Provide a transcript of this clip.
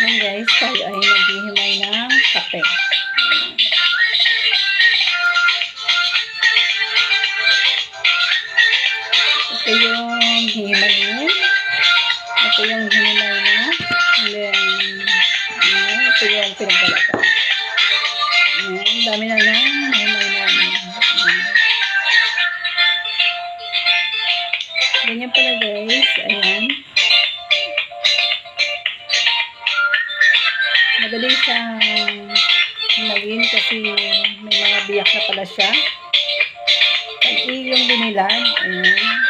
Ngayon guys, tayo ay naghihimay ng kape. Ito yung hihimayin. Ito yung hinimay na. And then, ito yung pinagbalatan. Ayan, dami na lang. Himay namin. Ganyan pala guys. Ayan. Madali siyang himayin kasi may mga biyak na pala siya. Pag yung binilad, ayan.